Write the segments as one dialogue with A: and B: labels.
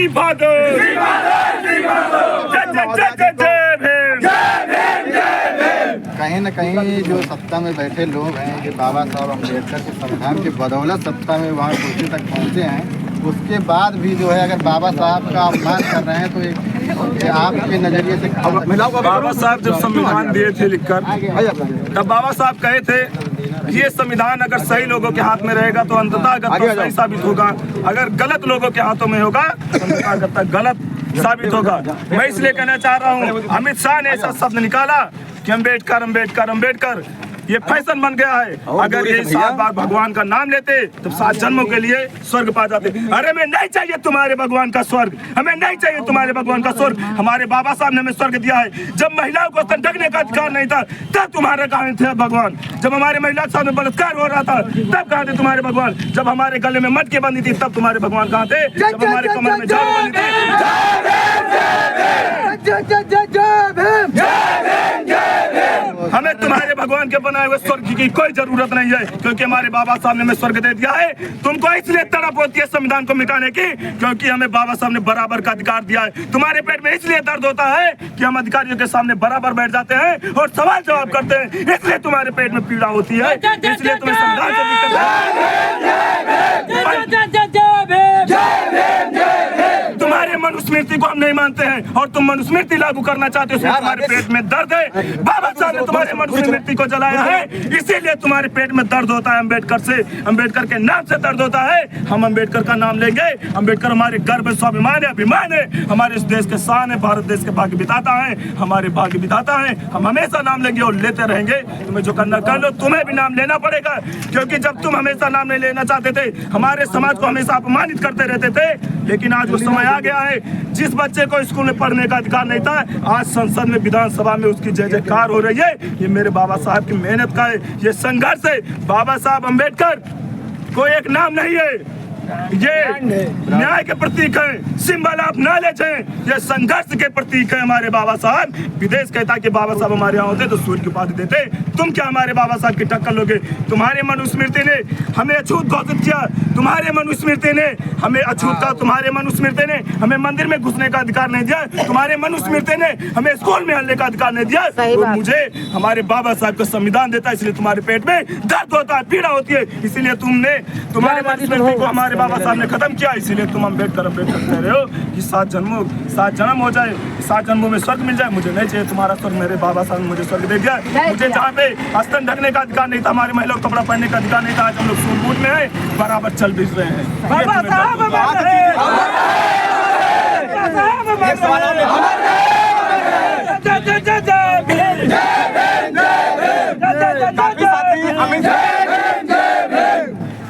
A: श्री बहादुर,
B: कहीं न कहीं जो सत्ता में बैठे लोग हैं, जो बाबा साहब अम्बेडकर के संविधान की बदौलत सत्ता में वहाँ कुर्सी तक पहुँचे हैं, उसके बाद भी जो है अगर बाबा साहब का अपमान कर रहे हैं तो ये आपके नज़रिए से
A: बाबा साहब जब संविधान दिए थे लिखकर, तब बाबा साहब कहे थे ये संविधान अगर सही लोगों के हाथ में रहेगा तो अंततः सही साबित होगा, अगर गलत लोगों के हाथों में होगा तो अंततः गलत साबित होगा। मैं इसलिए कहना चाह रहा हूँ, अमित शाह ने ऐसा शब्द निकाला कि अम्बेडकर अम्बेडकर अम्बेडकर, ये फैशन बन गया है। अगर ये 7 बार भगवान का नाम लेते तो 7 जन्मों के लिए स्वर्ग पा जाते। अरे हमें नहीं चाहिए तुम्हारे भगवान का स्वर्ग, हमें नहीं चाहिए तुम्हारे भगवान का स्वर्ग। हमारे बाबा साहब ने हमें स्वर्ग दिया है। जब महिलाओं को ढकने का अधिकार नहीं था तब तुम्हारे कहाँ थे भगवान? जब हमारे महिला के सामने बलात्कार हो रहा था तब कहाँ थे तुम्हारे भगवान? जब हमारे गले में मटके बंदी थी तब तुम्हारे भगवान कहाँ थे? जब हमारे कमर में झाड़ू बंदी थी। हमें तुम्हारे भगवान के बनाए हुए स्वर्ग की कोई जरूरत नहीं है, क्योंकि हमारे बाबा साहब ने हमें स्वर्ग दे दिया है। तुमको इसलिए तड़प होती है संविधान को मिटाने की क्योंकि हमें बाबा साहब ने बराबर का अधिकार दिया है। तुम्हारे पेट में इसलिए दर्द होता है कि हम अधिकारियों के सामने बराबर बैठ जाते हैं और सवाल जवाब करते हैं, इसलिए तुम्हारे पेट में पीड़ा होती है, इसलिए तुम्हें संविधान से दिक्कत है। तुम्हारे मनुस्मृति को हम नहीं मानते हैं और तुम मनुस्मृति लागू करना चाहते हो, इसलिए तुम्हारे पेट में दर्द है। बाबा साहब ने तुम्हारे मनुस्मृति को जलाया है, इसीलिए तुम्हारे पेट में दर्द होता है। अम्बेडकर से, अम्बेडकर के नाम से दर्द होता है। हम अम्बेडकर का नाम लेंगे। अम्बेडकर हमारे गर्व स्वाभिमान है, अभिमान है, हमारे इस देश के शान है, भारत देश के भाग्य विधाता है, हमारे भाग्य विधाता है। हम हमेशा नाम लेंगे और लेते रहेंगे। तुम्हें जो करना कर लो, तुम्हें भी नाम लेना पड़ेगा, क्योंकि जब तुम हमेशा नाम नहीं लेना चाहते थे, हमारे समाज को हमेशा अपमानित करते रहते थे, लेकिन आज वो समय आ गया है। जिस बच्चे को स्कूल में पढ़ने का अधिकार नहीं था, आज संसद में, विधानसभा में उसकी जय जयकार हो रही है। ये मेरे बाबा साहब की मेहनत का है, ये संघर्ष है। बाबा साहब अम्बेडकर कोई एक नाम नहीं है, ये न्याय के प्रतीक है, सिंबल ऑफ नॉलेज है, ये संघर्ष के प्रतीक है हमारे बाबा साहब। विदेश कहता कि बाबा साहब हमारे यहाँ होते तो सूर्य की उपाधि देते, तुम क्या हमारे बाबा साहब की टक्कर लोगे? तुम्हारे मनुस्मृति ने हमें अछूत घोषित किया, तुम्हारे मनुस्मृति ने हमें अछूत कहा, तुम्हारे मनुस्मृति ने हमें मंदिर में घुसने का अधिकार नहीं दिया, तुम्हारे मनुस्मृति ने हमें स्कूल में हलने का अधिकार नहीं दिया। तो मुझे हमारे बाबा साहब का संविधान देता है, इसलिए तुम्हारे पेट में दर्द होता है, पीड़ा होती है, इसीलिए तुमने तुम्हारे मनुस्मृति को हमारे बाबा साहब ने खत्म किया, इसीलिए तुम अम्बेडकर अम्बेडकर कह रहे हो कि 7 जन्म हो जाए, 7 जन्मों में स्वर्ग मिल जाए। मुझे नहीं चाहिए तुम्हारा स्वर्ग, मेरे बाबा साहब ने मुझे स्वर्ग दे दिया। मुझे जहाँ पे स्तन ढकने का अधिकार नहीं था, हमारे महिलाओं को कपड़ा पहनने का अधिकार नहीं था, आज हम लोग सूट बूट में है, बराबर चल भी रहे हैं।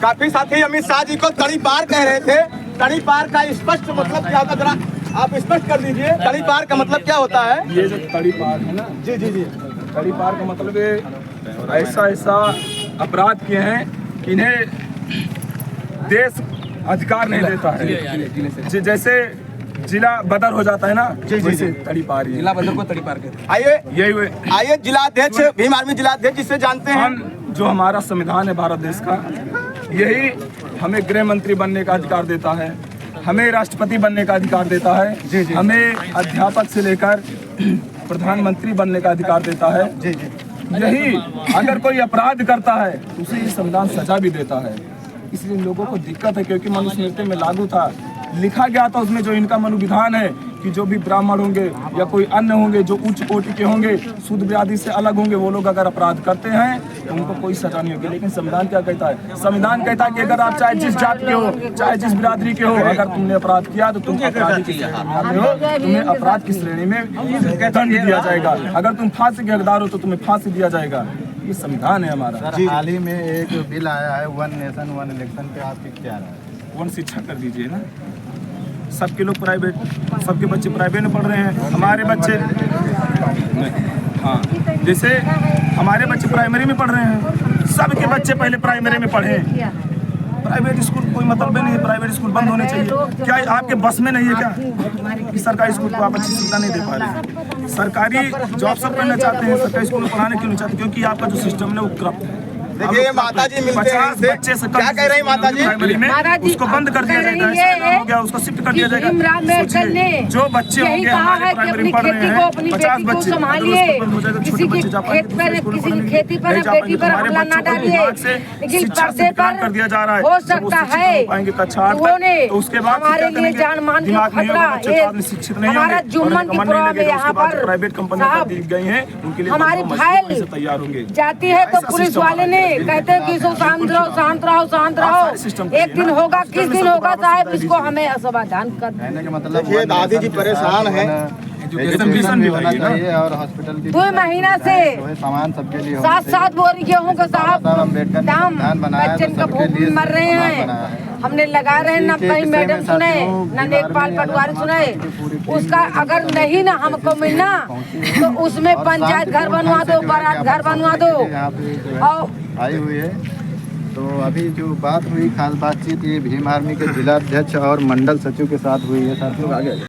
C: काफी साथी अमित शाह जी को तड़ी पार कह रहे थे। तड़ी पार का स्पष्ट मतलब क्या होता, जरा आप स्पष्ट कर दीजिए। तड़ी पार का मतलब क्या होता है?
A: ये जो तड़ी पार है ना,
C: जी जी जी,
A: तड़ी पार का मतलब ऐसा अपराध किए हैं कि इन्हें देश अधिकार नहीं देता है। जैसे जिला बदर हो जाता है ना, जैसे तड़ी पार,
C: जिला बदर को तड़ी पार कहते हैं। आइए जिलाध्यक्ष, भीम आर्मी जिलाध्यक्ष, जिससे जानते हैं
A: हम, जो हमारा संविधान है भारत देश का, यही हमें गृह मंत्री बनने का अधिकार देता है, हमें राष्ट्रपति बनने का अधिकार देता है, हमें अध्यापक से लेकर प्रधानमंत्री बनने का अधिकार देता है। यही अगर कोई अपराध करता है तो उसे ये संविधान सजा भी देता है। इसलिए लोगों को दिक्कत है, क्योंकि मनुस्मृति में लागू था, लिखा गया था उसमें, जो इनका मनुविधान है कि जो भी ब्राह्मण होंगे या कोई अन्य होंगे जो उच्च कोटि के होंगे, शुद्ध ब्यादि से अलग होंगे, वो लोग अगर अपराध करते हैं तो उनको कोई सजा नहीं होगी। लेकिन संविधान क्या कहता है? संविधान कहता है कि अगर आप चाहे जिस जात के हो, चाहे जिस बिरादरी के हो, अगर तुमने अपराध किया तो तुम अपराधी की श्रेणी में आते हो, तुम्हें अपराध की श्रेणी में दंड दिया जाएगा। अगर तुम फांसी के हकदार हो तो तुम्हें फांसी दिया जाएगा। ये संविधान है हमारा।
B: हाल ही में एक बिल आया है, 1 नेशन 1 इलेक्शन पे आपकी क्या राय है?
A: 1 शिक्षा कर दीजिए ना, सबके लोग प्राइवेट, सबके बच्चे प्राइवेट में पढ़ रहे हैं, हमारे बच्चे हाँ, जैसे हमारे बच्चे प्राइमरी में पढ़ रहे हैं, सबके बच्चे पहले प्राइमरी में पढ़े। प्राइवेट स्कूल कोई मतलब नहीं है, प्राइवेट स्कूल बंद होने चाहिए। क्या आपके बस में नहीं है क्या कि सरकारी स्कूल को आप अच्छी सुविधा नहीं दे पा रहे? सरकारी जॉब सब करना चाहते हैं, सरकारी स्कूल में पढ़ाने क्यों नहीं चाहते? क्योंकि आपका जो सिस्टम है वो करप्ट है।
C: देखिए माता जी मिलते हैं
A: 50 बच्चे से
C: इनसे। क्या कह रही हैं माता जी?
A: प्राइमरी में उसको बंद कर दिया जाएगा, ऐसा हो गया उसको शिफ्ट कर दिया जाएगा।
D: इमरान मेहकर ने
A: जो बच्चे होंगे हमारे प्राइमरी में पढ़ रहे हैं, 50 बच्चे
D: संभालिए, किसी की खेत पर किसी की खेती पर बेटी पर हमला ना डालिए, लेकिन पर्दे पर
A: कर दिया जा रहा है।
D: हो सकता है उन्होंने
A: उसके बाद
D: हमारे लिए जान मान का खतरा
A: शिक्षित नहीं
D: हमारा जुम्मन की प्रॉब्लम है यहाँ पर
A: प्राइवेट कंपनी दी गई है, उनके लिए
D: हमारी फाइल
A: तैयार होंगे
D: जाती है तो पुलिस वाले ने कहते हैं कि इसको शांत रहो शांत रहो शांत रहो, एक दिन होगा किस दिन होगा साहब, इसको हमें असावधान कर।
B: कहने का मतलब
C: देखिए दादी जी परेशान हैं।
A: एजुकेशन भी
B: होना चाहिए और हॉस्पिटल की
D: 2 महीना से
B: सामान सबके लिए होना
D: 7-7 बोरी गेहूँ का साहब
B: अम्बेडकर ने
D: दाम
B: संविधान बनाया
D: बच्चन
B: तो
D: का
B: सबके
D: भूख
B: लिए
D: में मर रहे
B: संविधान
D: हैं,
B: बनाया है।
D: हमने लगा रहे हैं, न कहीं मैडम सुने न लेखपाल पटवारी सुने, उसका अगर नहीं ना हमको मिलना तो उसमें पंचायत घर बनवा दो, बारात घर बनवा दो।
B: यहाँ पे जो है
D: और
B: आई हुई है। तो अभी जो बात हुई खास बातचीत ये भीम आर्मी के जिला अध्यक्ष और मंडल सचिव के साथ हुई है। साथियों आगे